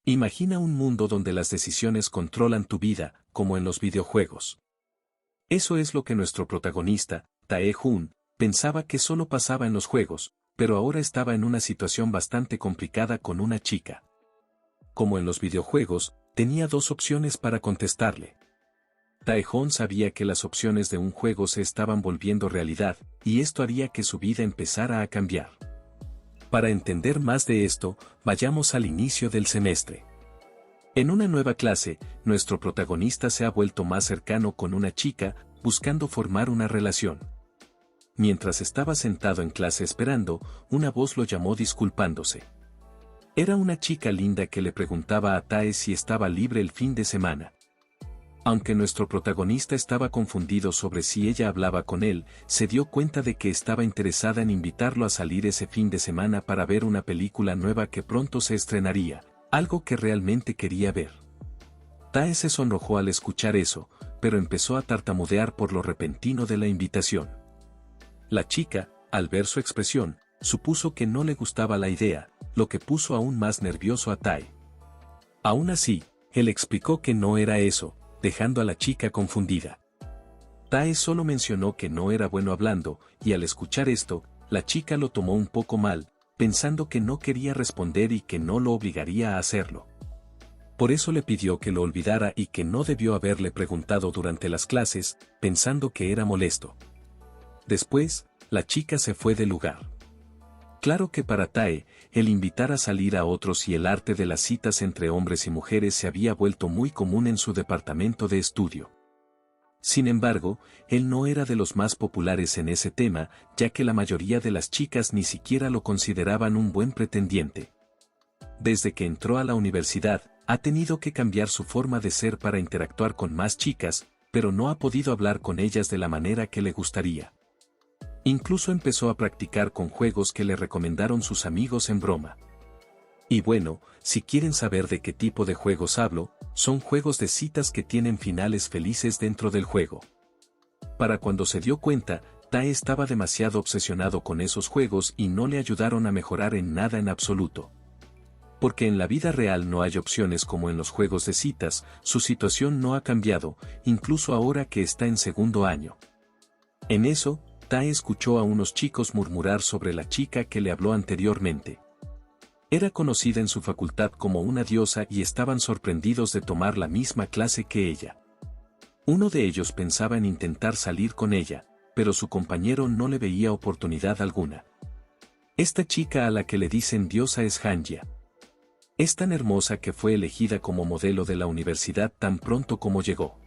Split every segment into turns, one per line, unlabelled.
Imagina un mundo donde las decisiones controlan tu vida, como en los videojuegos. Eso es lo que nuestro protagonista, Tae-Hoon, pensaba que solo pasaba en los juegos, pero ahora estaba en una situación bastante complicada con una chica. Como en los videojuegos, tenía dos opciones para contestarle. Tae-Hoon sabía que las opciones de un juego se estaban volviendo realidad, y esto haría que su vida empezara a cambiar. Para entender más de esto, vayamos al inicio del semestre. En una nueva clase, nuestro protagonista se ha vuelto más cercano con una chica, buscando formar una relación. Mientras estaba sentado en clase esperando, una voz lo llamó disculpándose. Era una chica linda que le preguntaba a Tae si estaba libre el fin de semana. Aunque nuestro protagonista estaba confundido sobre si ella hablaba con él, se dio cuenta de que estaba interesada en invitarlo a salir ese fin de semana para ver una película nueva que pronto se estrenaría, algo que realmente quería ver. Tae se sonrojó al escuchar eso, pero empezó a tartamudear por lo repentino de la invitación. La chica, al ver su expresión, supuso que no le gustaba la idea, lo que puso aún más nervioso a Tae. Aún así, él explicó que no era eso, dejando a la chica confundida. Tae solo mencionó que no era bueno hablando, y al escuchar esto, la chica lo tomó un poco mal, pensando que no quería responder y que no lo obligaría a hacerlo. Por eso le pidió que lo olvidara y que no debió haberle preguntado durante las clases, pensando que era molesto. Después, la chica se fue del lugar. Claro que para Tae, el invitar a salir a otros y el arte de las citas entre hombres y mujeres se había vuelto muy común en su departamento de estudio. Sin embargo, él no era de los más populares en ese tema, ya que la mayoría de las chicas ni siquiera lo consideraban un buen pretendiente. Desde que entró a la universidad, ha tenido que cambiar su forma de ser para interactuar con más chicas, pero no ha podido hablar con ellas de la manera que le gustaría. Incluso empezó a practicar con juegos que le recomendaron sus amigos en broma. Y bueno, si quieren saber de qué tipo de juegos hablo, son juegos de citas que tienen finales felices dentro del juego. Para cuando se dio cuenta, Tae estaba demasiado obsesionado con esos juegos y no le ayudaron a mejorar en nada en absoluto. Porque en la vida real no hay opciones como en los juegos de citas, su situación no ha cambiado, incluso ahora que está en segundo año. En eso, Tae escuchó a unos chicos murmurar sobre la chica que le habló anteriormente. Era conocida en su facultad como una diosa y estaban sorprendidos de tomar la misma clase que ella. Uno de ellos pensaba en intentar salir con ella, pero su compañero no le veía oportunidad alguna. Esta chica a la que le dicen diosa es Hanja. Es tan hermosa que fue elegida como modelo de la universidad tan pronto como llegó.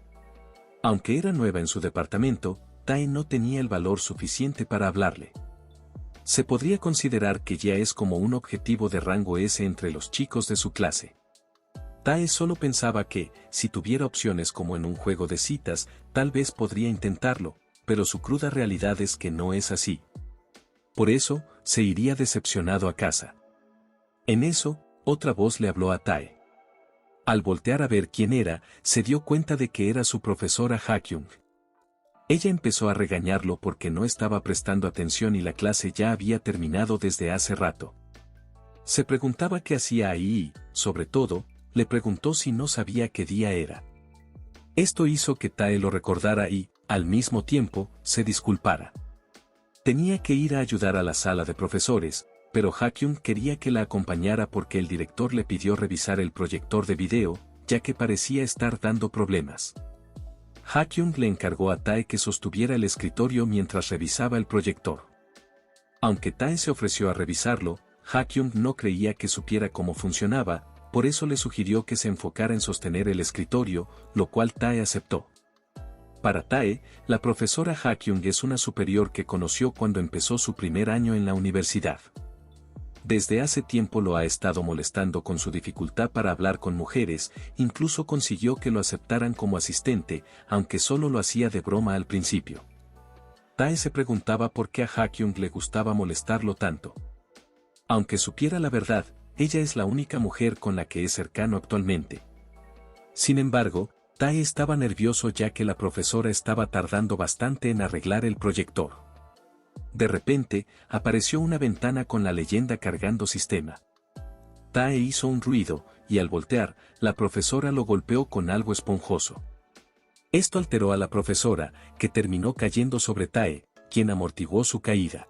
Aunque era nueva en su departamento, Tae no tenía el valor suficiente para hablarle. Se podría considerar que ya es como un objetivo de rango S entre los chicos de su clase. Tae solo pensaba que, si tuviera opciones como en un juego de citas, tal vez podría intentarlo, pero su cruda realidad es que no es así. Por eso, se iría decepcionado a casa. En eso, otra voz le habló a Tae. Al voltear a ver quién era, se dio cuenta de que era su profesora Ha-kyung. Ella empezó a regañarlo porque no estaba prestando atención y la clase ya había terminado desde hace rato. Se preguntaba qué hacía ahí y, sobre todo, le preguntó si no sabía qué día era. Esto hizo que Tae lo recordara y, al mismo tiempo, se disculpara. Tenía que ir a ayudar a la sala de profesores, pero Ha-kyung quería que la acompañara porque el director le pidió revisar el proyector de video, ya que parecía estar dando problemas. Ha-kyung le encargó a Tae que sostuviera el escritorio mientras revisaba el proyector. Aunque Tae se ofreció a revisarlo, Ha-kyung no creía que supiera cómo funcionaba, por eso le sugirió que se enfocara en sostener el escritorio, lo cual Tae aceptó. Para Tae, la profesora Ha-kyung es una superior que conoció cuando empezó su primer año en la universidad. Desde hace tiempo lo ha estado molestando con su dificultad para hablar con mujeres, incluso consiguió que lo aceptaran como asistente, aunque solo lo hacía de broma al principio. Tae se preguntaba por qué a Ha-kyung le gustaba molestarlo tanto. Aunque supiera la verdad, ella es la única mujer con la que es cercano actualmente. Sin embargo, Tae estaba nervioso ya que la profesora estaba tardando bastante en arreglar el proyector. De repente, apareció una ventana con la leyenda cargando sistema. Tae hizo un ruido, y al voltear, la profesora lo golpeó con algo esponjoso. Esto alteró a la profesora, que terminó cayendo sobre Tae, quien amortiguó su caída.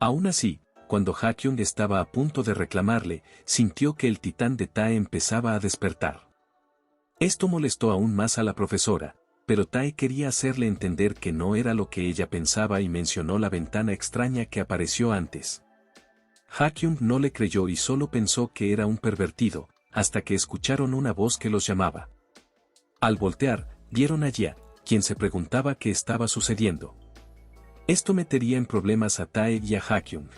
Aún así, cuando Ha-kyung estaba a punto de reclamarle, sintió que el titán de Tae empezaba a despertar. Esto molestó aún más a la profesora, pero Tae quería hacerle entender que no era lo que ella pensaba y mencionó la ventana extraña que apareció antes. Ha-kyung no le creyó y solo pensó que era un pervertido, hasta que escucharon una voz que los llamaba. Al voltear, vieron a Jia, quien se preguntaba qué estaba sucediendo. Esto metería en problemas a Tae y a Ha-kyung.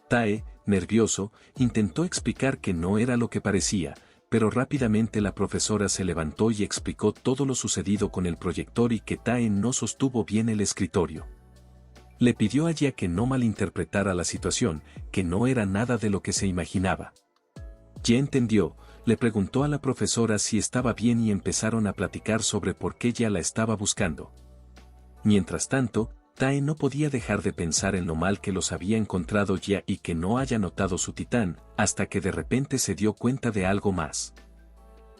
Tae, nervioso, intentó explicar que no era lo que parecía, pero rápidamente la profesora se levantó y explicó todo lo sucedido con el proyector y que Tae no sostuvo bien el escritorio. Le pidió a Jia que no malinterpretara la situación, que no era nada de lo que se imaginaba. Jia entendió, le preguntó a la profesora si estaba bien y empezaron a platicar sobre por qué Jia la estaba buscando. Mientras tanto, Tae no podía dejar de pensar en lo mal que los había encontrado Jia y que no haya notado su titán, hasta que de repente se dio cuenta de algo más.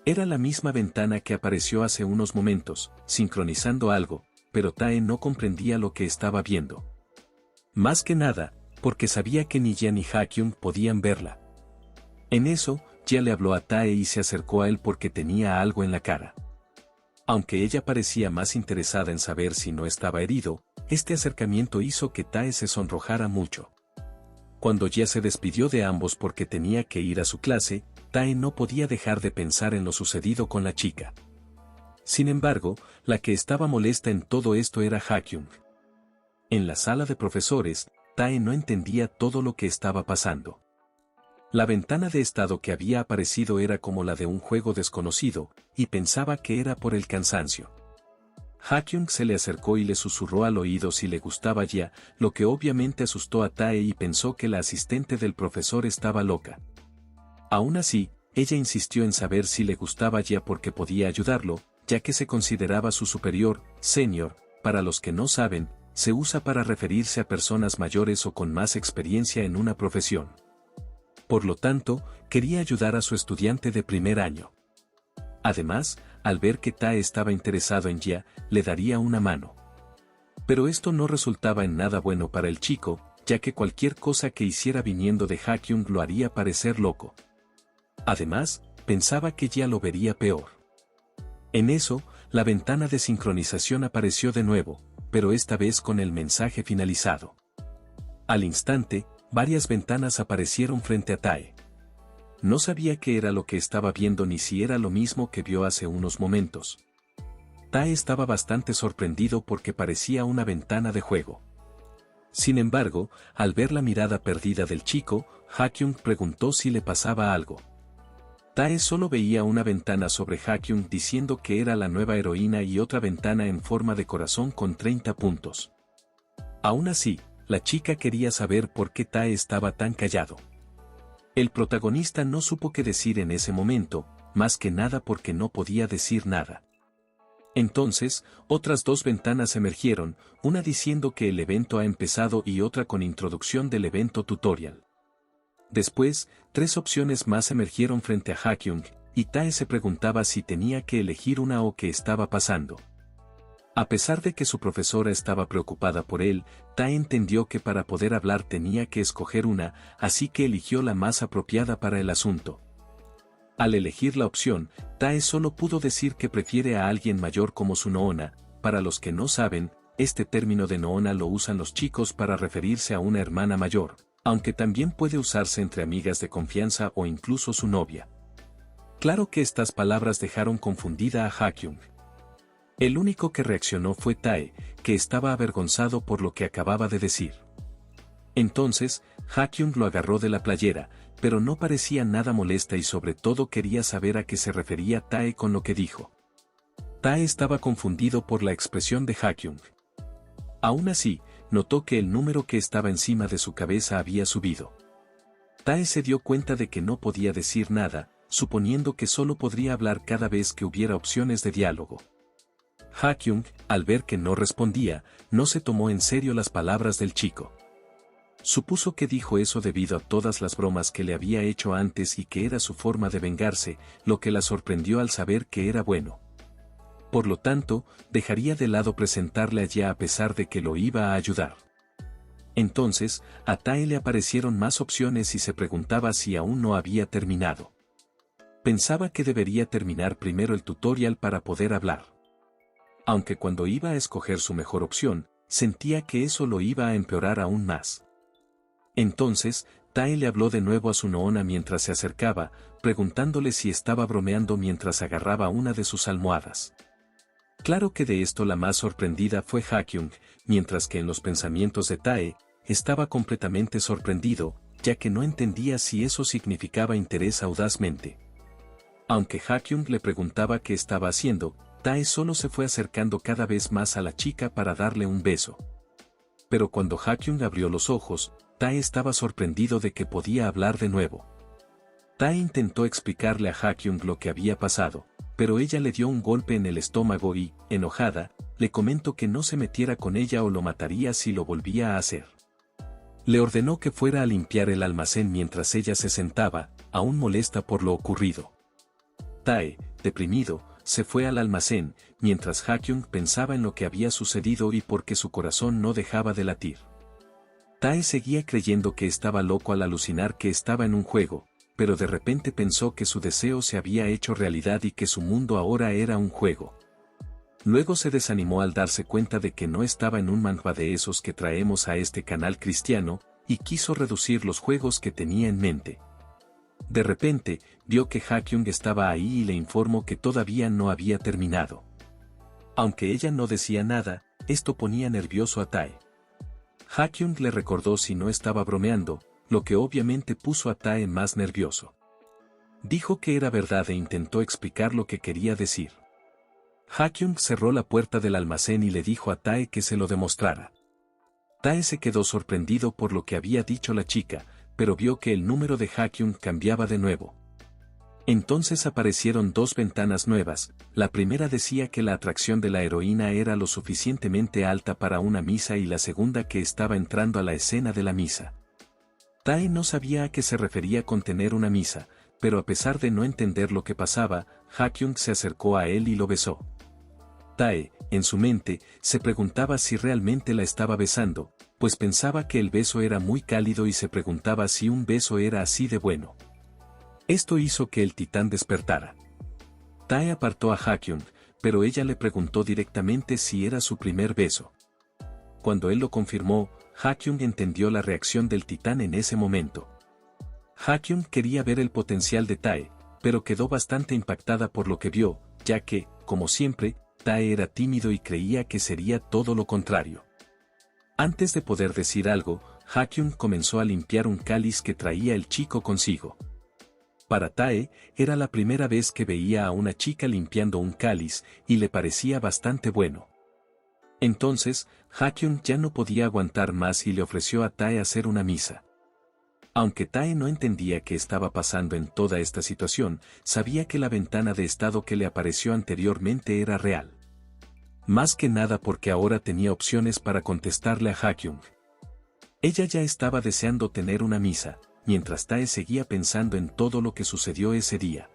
Era la misma ventana que apareció hace unos momentos, sincronizando algo, pero Tae no comprendía lo que estaba viendo. Más que nada, porque sabía que ni Jia ni Ha-kyung podían verla. En eso, Jia le habló a Tae y se acercó a él porque tenía algo en la cara. Aunque ella parecía más interesada en saber si no estaba herido, este acercamiento hizo que Tae se sonrojara mucho. Cuando Jia se despidió de ambos porque tenía que ir a su clase, Tae no podía dejar de pensar en lo sucedido con la chica. Sin embargo, la que estaba molesta en todo esto era Ha-kyung. En la sala de profesores, Tae no entendía todo lo que estaba pasando. La ventana de estado que había aparecido era como la de un juego desconocido, y pensaba que era por el cansancio. Ha-kyung se le acercó y le susurró al oído si le gustaba Jia, lo que obviamente asustó a Tae y pensó que la asistente del profesor estaba loca. Aún así, ella insistió en saber si le gustaba Jia porque podía ayudarlo, ya que se consideraba su superior, senior. Para los que no saben, se usa para referirse a personas mayores o con más experiencia en una profesión. Por lo tanto, quería ayudar a su estudiante de primer año. Además, al ver que Tae estaba interesado en Jia, le daría una mano. Pero esto no resultaba en nada bueno para el chico, ya que cualquier cosa que hiciera viniendo de Ha-kyung lo haría parecer loco. Además, pensaba que Jia lo vería peor. En eso, la ventana de sincronización apareció de nuevo, pero esta vez con el mensaje finalizado. Al instante, varias ventanas aparecieron frente a Tae. No sabía qué era lo que estaba viendo ni si era lo mismo que vio hace unos momentos. Tae estaba bastante sorprendido porque parecía una ventana de juego. Sin embargo, al ver la mirada perdida del chico, Ha-kyung preguntó si le pasaba algo. Tae solo veía una ventana sobre Ha-kyung diciendo que era la nueva heroína y otra ventana en forma de corazón con 30 puntos. Aún así, la chica quería saber por qué Tae estaba tan callado. El protagonista no supo qué decir en ese momento, más que nada porque no podía decir nada. Entonces, otras dos ventanas emergieron, una diciendo que el evento ha empezado y otra con introducción del evento tutorial. Después, tres opciones más emergieron frente a Ha-kyung, y Tae se preguntaba si tenía que elegir una o qué estaba pasando. A pesar de que su profesora estaba preocupada por él, Tae entendió que para poder hablar tenía que escoger una, así que eligió la más apropiada para el asunto. Al elegir la opción, Tae solo pudo decir que prefiere a alguien mayor como su noona. Para los que no saben, este término de noona lo usan los chicos para referirse a una hermana mayor, aunque también puede usarse entre amigas de confianza o incluso su novia. Claro que estas palabras dejaron confundida a Ha-kyung. El único que reaccionó fue Tae, que estaba avergonzado por lo que acababa de decir. Entonces, Ha-kyung lo agarró de la playera, pero no parecía nada molesta y sobre todo quería saber a qué se refería Tae con lo que dijo. Tae estaba confundido por la expresión de Ha-kyung. Aún así, notó que el número que estaba encima de su cabeza había subido. Tae se dio cuenta de que no podía decir nada, suponiendo que solo podría hablar cada vez que hubiera opciones de diálogo. Ha-kyung, al ver que no respondía, no se tomó en serio las palabras del chico. Supuso que dijo eso debido a todas las bromas que le había hecho antes y que era su forma de vengarse, lo que la sorprendió al saber que era bueno. Por lo tanto, dejaría de lado presentarle allí a pesar de que lo iba a ayudar. Entonces, a Tae le aparecieron más opciones y se preguntaba si aún no había terminado. Pensaba que debería terminar primero el tutorial para poder hablar. Aunque cuando iba a escoger su mejor opción, sentía que eso lo iba a empeorar aún más. Entonces, Tae le habló de nuevo a su Noona mientras se acercaba, preguntándole si estaba bromeando mientras agarraba una de sus almohadas. Claro que de esto la más sorprendida fue Ha-kyung, mientras que en los pensamientos de Tae, estaba completamente sorprendido, ya que no entendía si eso significaba interés audazmente. Aunque Ha-kyung le preguntaba qué estaba haciendo, Tae solo se fue acercando cada vez más a la chica para darle un beso. Pero cuando Ha-kyung abrió los ojos, Tae estaba sorprendido de que podía hablar de nuevo. Tae intentó explicarle a Ha-kyung lo que había pasado, pero ella le dio un golpe en el estómago y, enojada, le comentó que no se metiera con ella o lo mataría si lo volvía a hacer. Le ordenó que fuera a limpiar el almacén mientras ella se sentaba, aún molesta por lo ocurrido. Tae, deprimido, se fue al almacén, mientras Ha-kyung pensaba en lo que había sucedido y porque su corazón no dejaba de latir. Tae seguía creyendo que estaba loco al alucinar que estaba en un juego, pero de repente pensó que su deseo se había hecho realidad y que su mundo ahora era un juego. Luego se desanimó al darse cuenta de que no estaba en un manhwa de esos que traemos a este canal cristiano, y quiso reducir los juegos que tenía en mente. De repente, vio que Ha-kyung estaba ahí y le informó que todavía no había terminado. Aunque ella no decía nada, esto ponía nervioso a Tae. Ha-kyung le recordó si no estaba bromeando, lo que obviamente puso a Tae más nervioso. Dijo que era verdad e intentó explicar lo que quería decir. Ha-kyung cerró la puerta del almacén y le dijo a Tae que se lo demostrara. Tae se quedó sorprendido por lo que había dicho la chica, pero vio que el número de Ha-kyung cambiaba de nuevo. Entonces aparecieron dos ventanas nuevas, la primera decía que la atracción de la heroína era lo suficientemente alta para una misa y la segunda que estaba entrando a la escena de la misa. Tae no sabía a qué se refería con tener una misa, pero a pesar de no entender lo que pasaba, Ha-kyung se acercó a él y lo besó. Tae, en su mente, se preguntaba si realmente la estaba besando, pues pensaba que el beso era muy cálido y se preguntaba si un beso era así de bueno. Esto hizo que el titán despertara. Tae apartó a Ha-kyung, pero ella le preguntó directamente si era su primer beso. Cuando él lo confirmó, Ha-kyung entendió la reacción del titán en ese momento. Ha-kyung quería ver el potencial de Tae, pero quedó bastante impactada por lo que vio, ya que, como siempre, Tae era tímido y creía que sería todo lo contrario. Antes de poder decir algo, Ha-kyung comenzó a limpiar un cáliz que traía el chico consigo. Para Tae, era la primera vez que veía a una chica limpiando un cáliz, y le parecía bastante bueno. Entonces, Ha-kyung ya no podía aguantar más y le ofreció a Tae hacer una misa. Aunque Tae no entendía qué estaba pasando en toda esta situación, sabía que la ventana de estado que le apareció anteriormente era real. Más que nada porque ahora tenía opciones para contestarle a Ha-kyung. Ella ya estaba deseando tener una misa, mientras Tae seguía pensando en todo lo que sucedió ese día.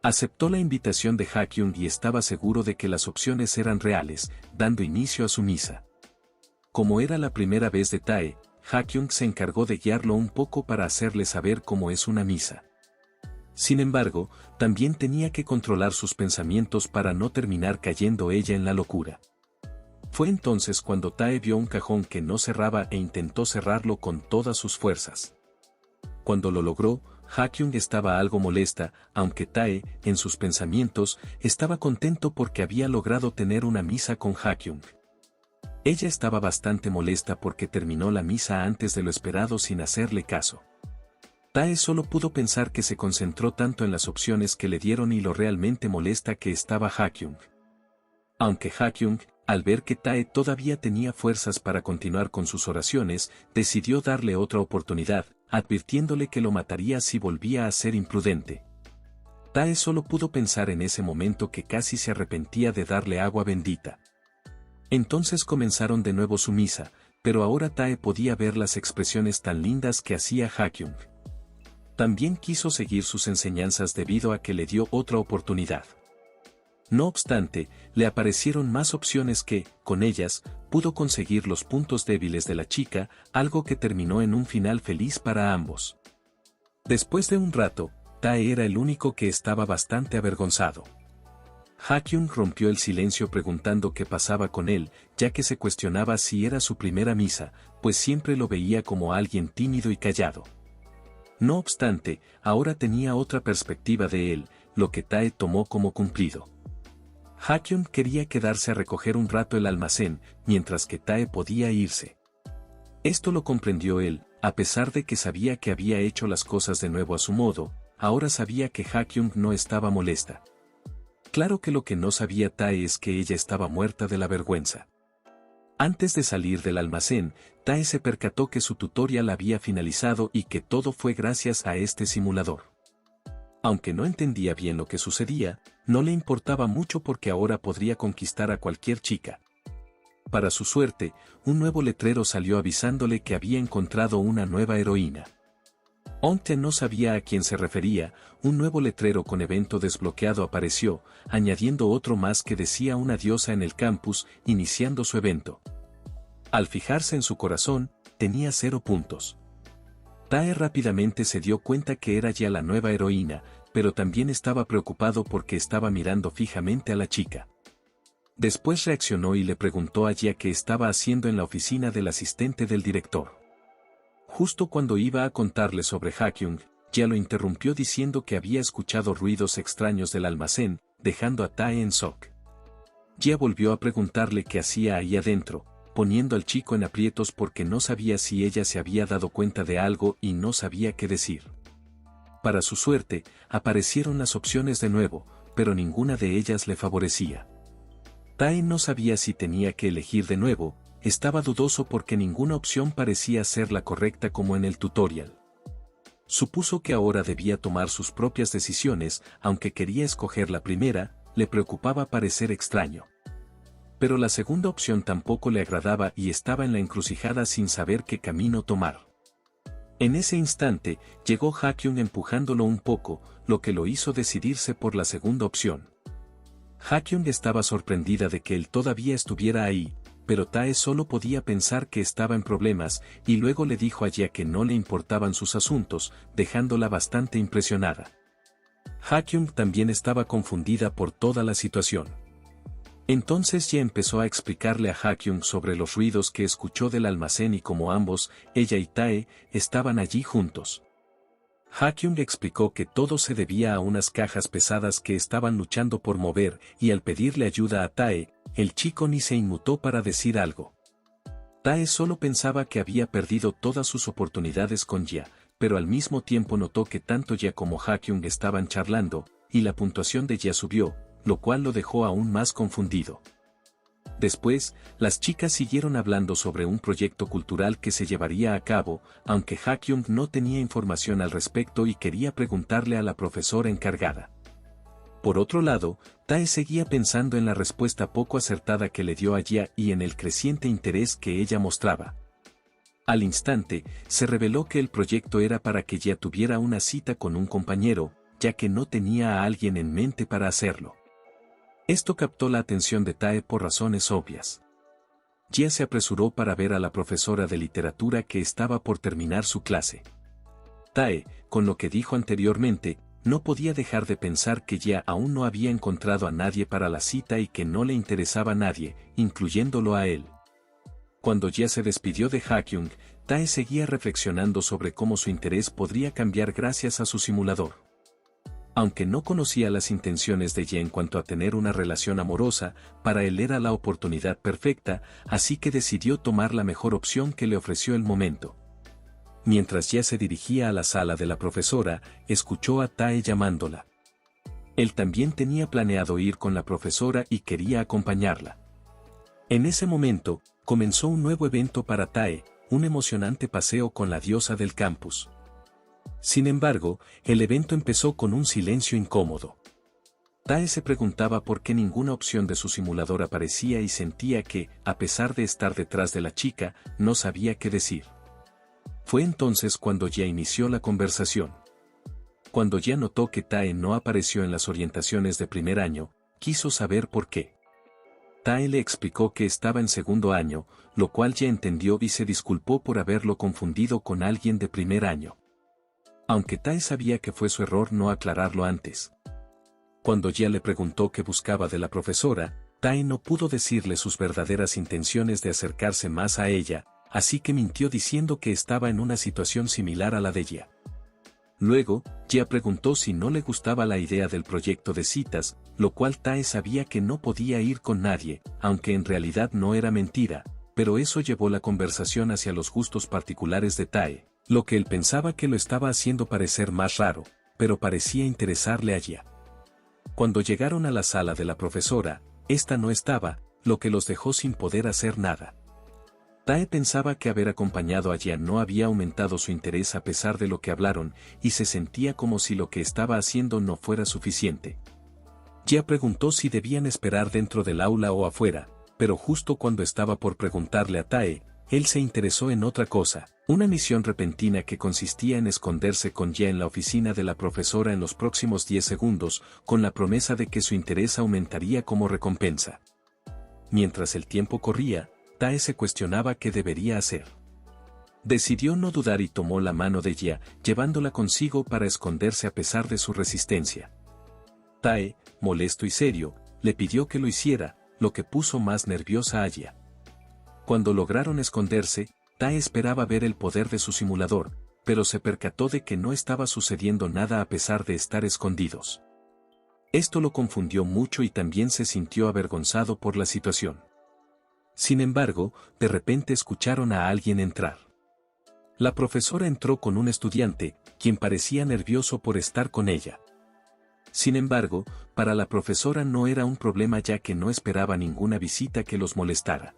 Aceptó la invitación de Ha-kyung y estaba seguro de que las opciones eran reales, dando inicio a su misa. Como era la primera vez de Tae, Ha-kyung se encargó de guiarlo un poco para hacerle saber cómo es una misa. Sin embargo, también tenía que controlar sus pensamientos para no terminar cayendo ella en la locura. Fue entonces cuando Tae vio un cajón que no cerraba e intentó cerrarlo con todas sus fuerzas. Cuando lo logró, Ha-kyung estaba algo molesta, aunque Tae, en sus pensamientos, estaba contento porque había logrado tener una misa con Ha-kyung. Ella estaba bastante molesta porque terminó la misa antes de lo esperado sin hacerle caso. Tae solo pudo pensar que se concentró tanto en las opciones que le dieron y lo realmente molesta que estaba Ha-kyung. Aunque Ha-kyung, al ver que Tae todavía tenía fuerzas para continuar con sus oraciones, decidió darle otra oportunidad, advirtiéndole que lo mataría si volvía a ser imprudente. Tae solo pudo pensar en ese momento que casi se arrepentía de darle agua bendita. Entonces comenzaron de nuevo su misa, pero ahora Tae podía ver las expresiones tan lindas que hacía Ha-kyung. También quiso seguir sus enseñanzas debido a que le dio otra oportunidad. No obstante, le aparecieron más opciones que, con ellas, pudo conseguir los puntos débiles de la chica, algo que terminó en un final feliz para ambos. Después de un rato, Tae era el único que estaba bastante avergonzado. Ha-kyung rompió el silencio preguntando qué pasaba con él, ya que se cuestionaba si era su primera misa, pues siempre lo veía como alguien tímido y callado. No obstante, ahora tenía otra perspectiva de él, lo que Tae tomó como cumplido. Ha-kyung quería quedarse a recoger un rato el almacén, mientras que Tae podía irse. Esto lo comprendió él, a pesar de que sabía que había hecho las cosas de nuevo a su modo, ahora sabía que Ha-kyung no estaba molesta. Claro que lo que no sabía Tae es que ella estaba muerta de la vergüenza. Antes de salir del almacén, Tae se percató que su tutorial había finalizado y que todo fue gracias a este simulador. Aunque no entendía bien lo que sucedía, no le importaba mucho porque ahora podría conquistar a cualquier chica. Para su suerte, un nuevo letrero salió avisándole que había encontrado una nueva heroína. Onte no sabía a quién se refería, un nuevo letrero con evento desbloqueado apareció, añadiendo otro más que decía una diosa en el campus, iniciando su evento. Al fijarse en su corazón, tenía 0 puntos. Tae rápidamente se dio cuenta que era ya la nueva heroína, pero también estaba preocupado porque estaba mirando fijamente a la chica. Después reaccionó y le preguntó a Jia qué estaba haciendo en la oficina del asistente del director. Justo cuando iba a contarle sobre Ha-kyung, Jia lo interrumpió diciendo que había escuchado ruidos extraños del almacén, dejando a Tae en shock. Jia volvió a preguntarle qué hacía ahí adentro, poniendo al chico en aprietos porque no sabía si ella se había dado cuenta de algo y no sabía qué decir. Para su suerte, aparecieron las opciones de nuevo, pero ninguna de ellas le favorecía. Tae no sabía si tenía que elegir de nuevo, estaba dudoso porque ninguna opción parecía ser la correcta como en el tutorial. Supuso que ahora debía tomar sus propias decisiones, aunque quería escoger la primera, le preocupaba parecer extraño. Pero la segunda opción tampoco le agradaba y estaba en la encrucijada sin saber qué camino tomar. En ese instante, llegó Ha-kyung empujándolo un poco, lo que lo hizo decidirse por la segunda opción. Ha-kyung estaba sorprendida de que él todavía estuviera ahí, pero Tae solo podía pensar que estaba en problemas, y luego le dijo a Jia que no le importaban sus asuntos, dejándola bastante impresionada. Ha-kyung también estaba confundida por toda la situación. Entonces Jia empezó a explicarle a Ha-kyung sobre los ruidos que escuchó del almacén y cómo ambos, ella y Tae, estaban allí juntos. Ha-kyung explicó que todo se debía a unas cajas pesadas que estaban luchando por mover, y al pedirle ayuda a Tae, el chico ni se inmutó para decir algo. Tae solo pensaba que había perdido todas sus oportunidades con Jia, pero al mismo tiempo notó que tanto Jia como Ha-kyung estaban charlando, y la puntuación de Jia subió, lo cual lo dejó aún más confundido. Después, las chicas siguieron hablando sobre un proyecto cultural que se llevaría a cabo, aunque Ha-kyung no tenía información al respecto y quería preguntarle a la profesora encargada. Por otro lado, Tae seguía pensando en la respuesta poco acertada que le dio a Jia y en el creciente interés que ella mostraba. Al instante, se reveló que el proyecto era para que Jia tuviera una cita con un compañero, ya que no tenía a alguien en mente para hacerlo. Esto captó la atención de Tae por razones obvias. Jia se apresuró para ver a la profesora de literatura que estaba por terminar su clase. Tae, con lo que dijo anteriormente, no podía dejar de pensar que Jia aún no había encontrado a nadie para la cita y que no le interesaba a nadie, incluyéndolo a él. Cuando Jia se despidió de Ha-kyung, Tae seguía reflexionando sobre cómo su interés podría cambiar gracias a su simulador. Aunque no conocía las intenciones de Jia en cuanto a tener una relación amorosa, para él era la oportunidad perfecta, así que decidió tomar la mejor opción que le ofreció el momento. Mientras Jia se dirigía a la sala de la profesora, escuchó a Tae llamándola. Él también tenía planeado ir con la profesora y quería acompañarla. En ese momento, comenzó un nuevo evento para Tae, un emocionante paseo con la diosa del campus. Sin embargo, el evento empezó con un silencio incómodo. Tae se preguntaba por qué ninguna opción de su simulador aparecía y sentía que, a pesar de estar detrás de la chica, no sabía qué decir. Fue entonces cuando ya inició la conversación. Cuando ya notó que Tae no apareció en las orientaciones de primer año, quiso saber por qué. Tae le explicó que estaba en segundo año, lo cual ya entendió y se disculpó por haberlo confundido con alguien de primer año. Aunque Tae sabía que fue su error no aclararlo antes. Cuando ya le preguntó qué buscaba de la profesora, Tae no pudo decirle sus verdaderas intenciones de acercarse más a ella, así que mintió diciendo que estaba en una situación similar a la de ella. Luego, Jia preguntó si no le gustaba la idea del proyecto de citas, lo cual Tae sabía que no podía ir con nadie, aunque en realidad no era mentira, pero eso llevó la conversación hacia los gustos particulares de Tae, lo que él pensaba que lo estaba haciendo parecer más raro, pero parecía interesarle a Jia. Cuando llegaron a la sala de la profesora, esta no estaba, lo que los dejó sin poder hacer nada. Tae pensaba que haber acompañado a Jia no había aumentado su interés a pesar de lo que hablaron, y se sentía como si lo que estaba haciendo no fuera suficiente. Jia preguntó si debían esperar dentro del aula o afuera, pero justo cuando estaba por preguntarle a Tae, él se interesó en otra cosa, una misión repentina que consistía en esconderse con Jia en la oficina de la profesora en los próximos 10 segundos, con la promesa de que su interés aumentaría como recompensa. Mientras el tiempo corría, Tae se cuestionaba qué debería hacer. Decidió no dudar y tomó la mano de Jia, llevándola consigo para esconderse a pesar de su resistencia. Tae, molesto y serio, le pidió que lo hiciera, lo que puso más nerviosa a Jia. Cuando lograron esconderse, Tae esperaba ver el poder de su simulador, pero se percató de que no estaba sucediendo nada a pesar de estar escondidos. Esto lo confundió mucho y también se sintió avergonzado por la situación. Sin embargo, de repente escucharon a alguien entrar. La profesora entró con un estudiante, quien parecía nervioso por estar con ella. Sin embargo, para la profesora no era un problema ya que no esperaba ninguna visita que los molestara.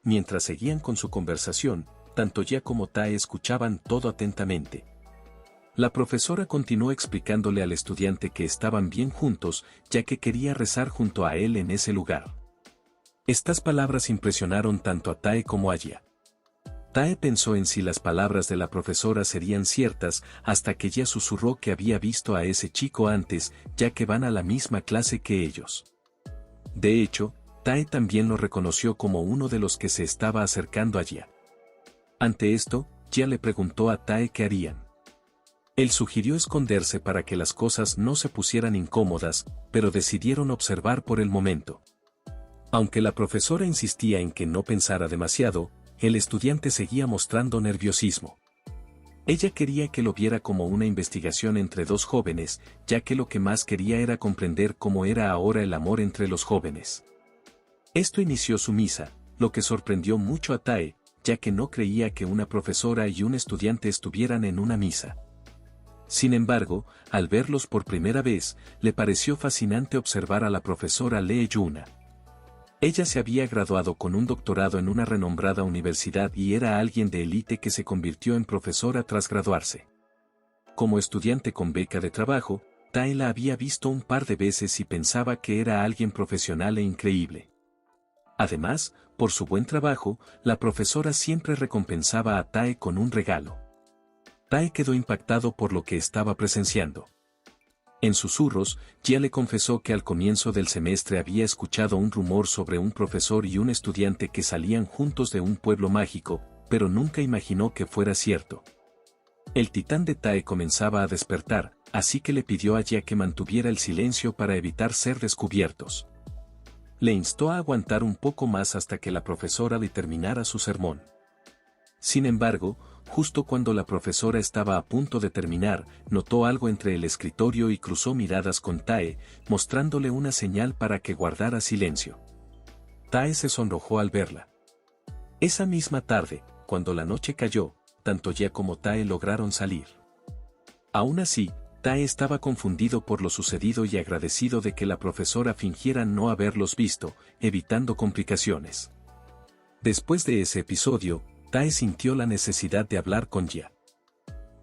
Mientras seguían con su conversación, tanto Jia como Tae escuchaban todo atentamente. La profesora continuó explicándole al estudiante que estaban bien juntos, ya que quería rezar junto a él en ese lugar. Estas palabras impresionaron tanto a Tae como a Jia. Tae pensó en si las palabras de la profesora serían ciertas, hasta que Jia susurró que había visto a ese chico antes, ya que van a la misma clase que ellos. De hecho, Tae también lo reconoció como uno de los que se estaba acercando a Jia. Ante esto, Jia le preguntó a Tae qué harían. Él sugirió esconderse para que las cosas no se pusieran incómodas, pero decidieron observar por el momento. Aunque la profesora insistía en que no pensara demasiado, el estudiante seguía mostrando nerviosismo. Ella quería que lo viera como una investigación entre dos jóvenes, ya que lo que más quería era comprender cómo era ahora el amor entre los jóvenes. Esto inició su misa, lo que sorprendió mucho a Tae, ya que no creía que una profesora y un estudiante estuvieran en una misa. Sin embargo, al verlos por primera vez, le pareció fascinante observar a la profesora Lee Yuna. Ella se había graduado con un doctorado en una renombrada universidad y era alguien de élite que se convirtió en profesora tras graduarse. Como estudiante con beca de trabajo, Tae la había visto un par de veces y pensaba que era alguien profesional e increíble. Además, por su buen trabajo, la profesora siempre recompensaba a Tae con un regalo. Tae quedó impactado por lo que estaba presenciando. En susurros, Jia le confesó que al comienzo del semestre había escuchado un rumor sobre un profesor y un estudiante que salían juntos de un pueblo mágico, pero nunca imaginó que fuera cierto. El titán de Tae comenzaba a despertar, así que le pidió a Jia que mantuviera el silencio para evitar ser descubiertos. Le instó a aguantar un poco más hasta que la profesora le terminara su sermón. Sin embargo, justo cuando la profesora estaba a punto de terminar, notó algo entre el escritorio y cruzó miradas con Tae, mostrándole una señal para que guardara silencio. Tae se sonrojó al verla. Esa misma tarde, cuando la noche cayó, tanto Jia como Tae lograron salir. Aún así, Tae estaba confundido por lo sucedido y agradecido de que la profesora fingiera no haberlos visto, evitando complicaciones. Después de ese episodio, Tae sintió la necesidad de hablar con Jia.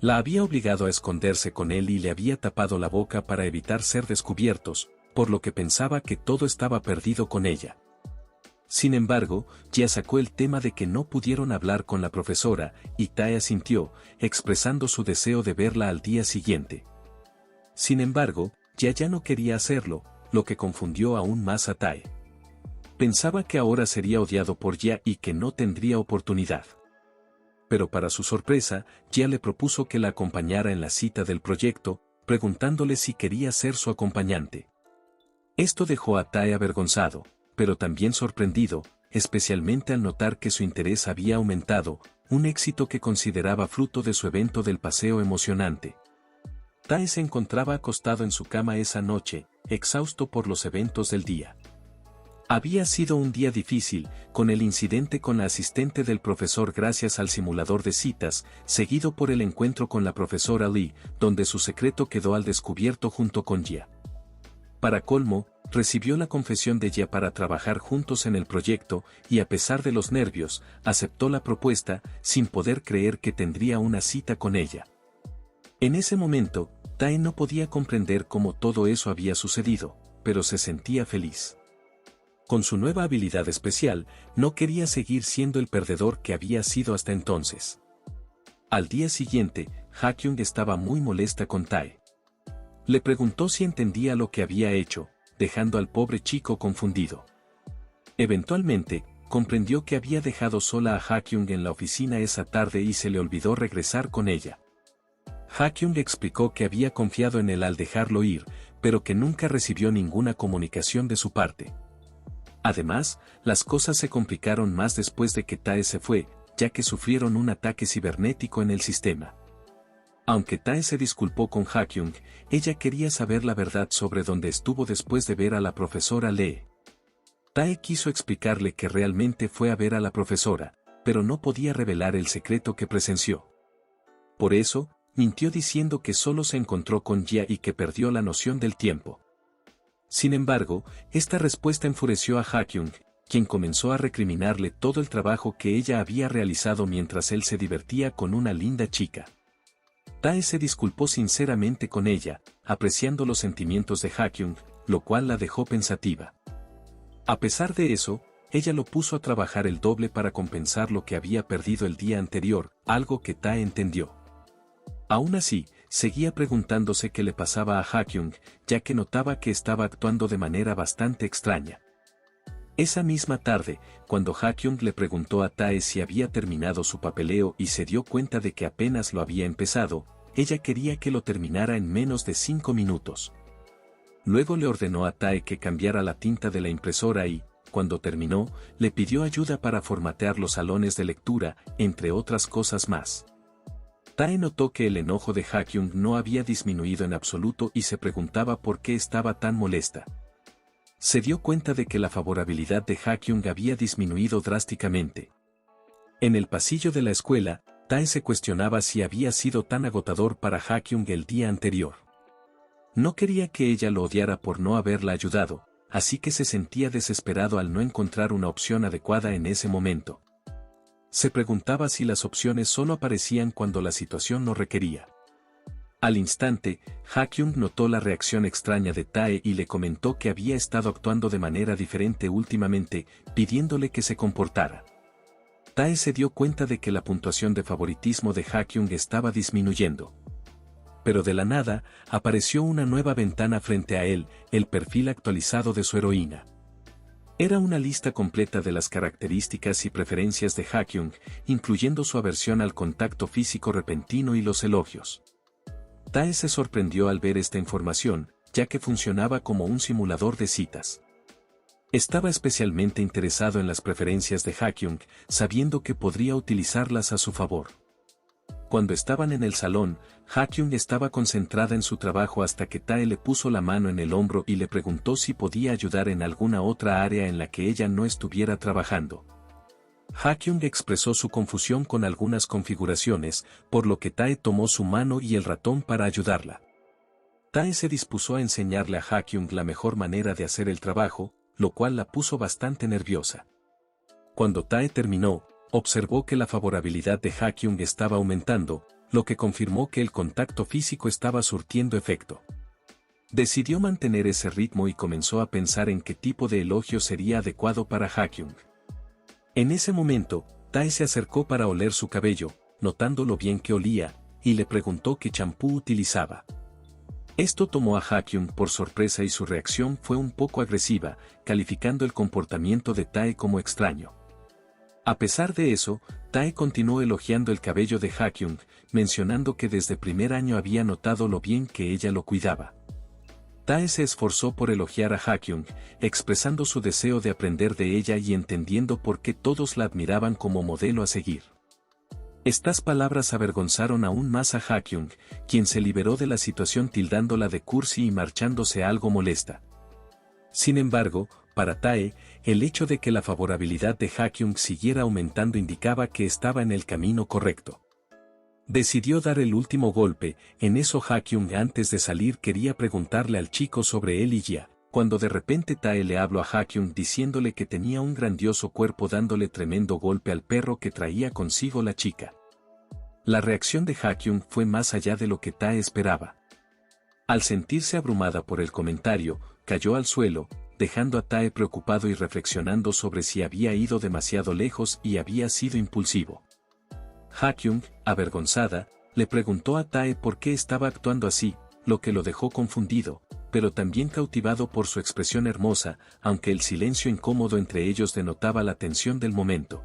La había obligado a esconderse con él y le había tapado la boca para evitar ser descubiertos, por lo que pensaba que todo estaba perdido con ella. Sin embargo, Jia sacó el tema de que no pudieron hablar con la profesora, y Tae asintió, expresando su deseo de verla al día siguiente. Sin embargo, Jia ya no quería hacerlo, lo que confundió aún más a Tae. Pensaba que ahora sería odiado por Jia y que no tendría oportunidad. Pero para su sorpresa, Jia le propuso que la acompañara en la cita del proyecto, preguntándole si quería ser su acompañante. Esto dejó a Tae avergonzado, pero también sorprendido, especialmente al notar que su interés había aumentado, un éxito que consideraba fruto de su evento del paseo emocionante. Tae se encontraba acostado en su cama esa noche, exhausto por los eventos del día. Había sido un día difícil, con el incidente con la asistente del profesor gracias al simulador de citas, seguido por el encuentro con la profesora Lee, donde su secreto quedó al descubierto junto con Jia. Para colmo, recibió la confesión de Jia para trabajar juntos en el proyecto, y a pesar de los nervios, aceptó la propuesta, sin poder creer que tendría una cita con ella. En ese momento, Tae no podía comprender cómo todo eso había sucedido, pero se sentía feliz. Con su nueva habilidad especial, no quería seguir siendo el perdedor que había sido hasta entonces. Al día siguiente, Ha-kyung estaba muy molesta con Tae. Le preguntó si entendía lo que había hecho, dejando al pobre chico confundido. Eventualmente, comprendió que había dejado sola a Ha-kyung en la oficina esa tarde y se le olvidó regresar con ella. Ha-kyung explicó que había confiado en él al dejarlo ir, pero que nunca recibió ninguna comunicación de su parte. Además, las cosas se complicaron más después de que Tae se fue, ya que sufrieron un ataque cibernético en el sistema. Aunque Tae se disculpó con Ha-kyung, ella quería saber la verdad sobre dónde estuvo después de ver a la profesora Lee. Tae quiso explicarle que realmente fue a ver a la profesora, pero no podía revelar el secreto que presenció. Por eso, mintió diciendo que solo se encontró con Jia y que perdió la noción del tiempo. Sin embargo, esta respuesta enfureció a Ha-kyung, quien comenzó a recriminarle todo el trabajo que ella había realizado mientras él se divertía con una linda chica. Tae se disculpó sinceramente con ella, apreciando los sentimientos de Ha-kyung, lo cual la dejó pensativa. A pesar de eso, ella lo puso a trabajar el doble para compensar lo que había perdido el día anterior, algo que Tae entendió. Aún así, seguía preguntándose qué le pasaba a Ha-kyung, ya que notaba que estaba actuando de manera bastante extraña. Esa misma tarde, cuando Ha-kyung le preguntó a Tae si había terminado su papeleo y se dio cuenta de que apenas lo había empezado, ella quería que lo terminara en menos de 5 minutos. Luego le ordenó a Tae que cambiara la tinta de la impresora y, cuando terminó, le pidió ayuda para formatear los salones de lectura, entre otras cosas más. Tae notó que el enojo de Ha-kyung no había disminuido en absoluto y se preguntaba por qué estaba tan molesta. Se dio cuenta de que la favorabilidad de Ha-kyung había disminuido drásticamente. En el pasillo de la escuela, Tae se cuestionaba si había sido tan agotador para Ha-kyung el día anterior. No quería que ella lo odiara por no haberla ayudado, así que se sentía desesperado al no encontrar una opción adecuada en ese momento. Se preguntaba si las opciones solo aparecían cuando la situación lo requería. Al instante, Ha-kyung notó la reacción extraña de Tae y le comentó que había estado actuando de manera diferente últimamente, pidiéndole que se comportara. Tae se dio cuenta de que la puntuación de favoritismo de Ha-kyung estaba disminuyendo. Pero de la nada, apareció una nueva ventana frente a él, el perfil actualizado de su heroína. Era una lista completa de las características y preferencias de Ha-kyung, incluyendo su aversión al contacto físico repentino y los elogios. Tae se sorprendió al ver esta información, ya que funcionaba como un simulador de citas. Estaba especialmente interesado en las preferencias de Ha-kyung, sabiendo que podría utilizarlas a su favor. Cuando estaban en el salón, Ha-kyung estaba concentrada en su trabajo hasta que Tae le puso la mano en el hombro y le preguntó si podía ayudar en alguna otra área en la que ella no estuviera trabajando. Ha-kyung expresó su confusión con algunas configuraciones, por lo que Tae tomó su mano y el ratón para ayudarla. Tae se dispuso a enseñarle a Ha-kyung la mejor manera de hacer el trabajo, lo cual la puso bastante nerviosa. Cuando Tae terminó, observó que la favorabilidad de Ha-kyung estaba aumentando, lo que confirmó que el contacto físico estaba surtiendo efecto. Decidió mantener ese ritmo y comenzó a pensar en qué tipo de elogio sería adecuado para Ha-kyung. En ese momento, Tae se acercó para oler su cabello, notando lo bien que olía, y le preguntó qué champú utilizaba. Esto tomó a Ha-kyung por sorpresa y su reacción fue un poco agresiva, calificando el comportamiento de Tae como extraño. A pesar de eso, Tae continuó elogiando el cabello de Ha-kyung, mencionando que desde primer año había notado lo bien que ella lo cuidaba. Tae se esforzó por elogiar a Ha-kyung, expresando su deseo de aprender de ella y entendiendo por qué todos la admiraban como modelo a seguir. Estas palabras avergonzaron aún más a Ha-kyung, quien se liberó de la situación tildándola de cursi y marchándose algo molesta. Sin embargo, para Tae, el hecho de que la favorabilidad de Ha-kyung siguiera aumentando indicaba que estaba en el camino correcto. Decidió dar el último golpe. En eso Ha-kyung antes de salir quería preguntarle al chico sobre él y ya, cuando de repente Tae le habló a Ha-kyung diciéndole que tenía un grandioso cuerpo dándole tremendo golpe al perro que traía consigo la chica. La reacción de Ha-kyung fue más allá de lo que Tae esperaba. Al sentirse abrumada por el comentario, cayó al suelo, dejando a Tae preocupado y reflexionando sobre si había ido demasiado lejos y había sido impulsivo. Ha-kyung, avergonzada, le preguntó a Tae por qué estaba actuando así, lo que lo dejó confundido, pero también cautivado por su expresión hermosa, aunque el silencio incómodo entre ellos denotaba la tensión del momento.